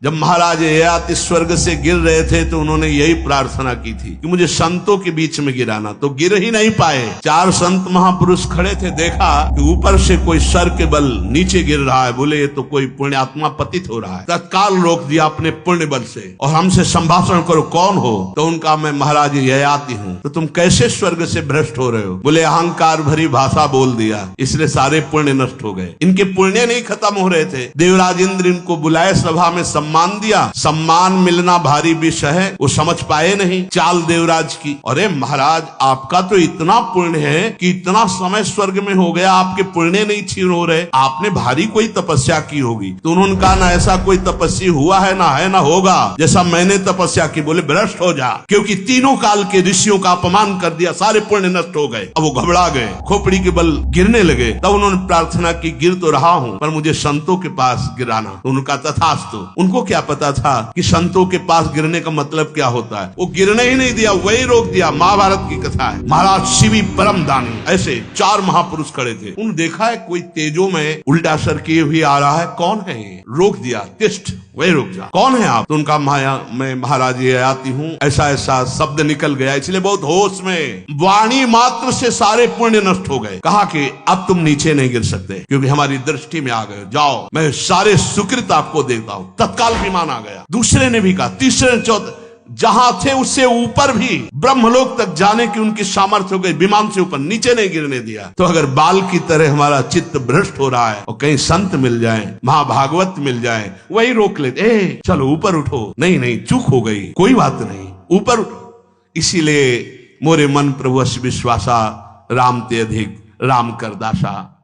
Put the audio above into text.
जब महाराज ययाति स्वर्ग से गिर रहे थे तो उन्होंने यही प्रार्थना की थी कि मुझे संतों के बीच में गिराना, तो गिर ही नहीं पाए। 4 संत महापुरुष खड़े थे, देखा कि ऊपर से कोई सर के बल नीचे गिर रहा है, बोले ये तो कोई पुण्यात्मा पतित हो रहा है। तत्काल रोक दिया अपने पुण्य बल से और हमसे संभाषण करो, कौन हो? तो उनका मैं महाराज ययाति हूँ। तो तुम कैसे स्वर्ग से भ्रष्ट हो रहे हो? बोले अहंकार भरी भाषा बोल दिया, इसलिए सारे पुण्य नष्ट हो गए। इनके पुण्य नहीं खत्म हो रहे थे। देवराज इंद्र इनको बुलाए, सभा में सम्मान दिया। सम्मान मिलना भारी विषय है, वो समझ पाए नहीं चाल देवराज की। अरे महाराज, आपका तो इतना पुण्य है कि इतना समय स्वर्ग में हो गया, आपके पुण्य नहीं क्षीण हो रहे, आपने भारी कोई तपस्या की होगी। तो उन्होंने कहा ना ऐसा कोई तपस्वी हुआ है, ना होगा जैसा मैंने तपस्या की। बोले भ्रष्ट हो जा, क्योंकि तीनों काल के ऋषियों का अपमान कर दिया, सारे पुण्य नष्ट हो गए। अब वो घबरा गए, खोपड़ी के बल गिरने लगे। तब उन्होंने प्रार्थना की, गिर तो रहा हूं पर मुझे संतों के पास गिराना। तो उनका तथास्तु। उनको क्या पता था कि संतों के पास गिरने का मतलब क्या होता है। वो गिरने ही नहीं दिया, वही रोक दिया। महाभारत की कथा है। महाराज शिवी परम दानी, ऐसे 4 महापुरुष खड़े थे। उन्होंने देखा है कोई तेजो में उल्टा सर किए हुए आ रहा है, कौन है ये? रोक दिया, तिष्ठ, वही रुक जा, कौन है आप? तो उनका मैं महाराज ययाति हूँ, ऐसा ऐसा शब्द निकल गया। इसलिए बहुत होश में, वाणी मात्र से सारे पुण्य नष्ट हो गए। कहा कि अब तुम नीचे नहीं गिर सकते क्योंकि हमारी दृष्टि में आ गए, जाओ मैं सारे सुकृत आपको देता हूँ। तत्काल विमान आ गया। दूसरे ने भी कहा, तीसरे ने, चौथे, जहां थे उससे ऊपर भी ब्रह्मलोक तक जाने की उनकी सामर्थ्य हो गई, विमान से ऊपर, नीचे नहीं गिरने दिया। तो अगर बाल की तरह हमारा चित्त भ्रष्ट हो रहा है और कहीं संत मिल जाए, महाभागवत मिल जाए, वही रोक लेते, ए चलो ऊपर उठो, नहीं चूक हो गई, कोई बात नहीं, ऊपर उठो। इसीलिए मोरे मन प्रभु विश्वासा, राम ते अधिक राम कर दासा।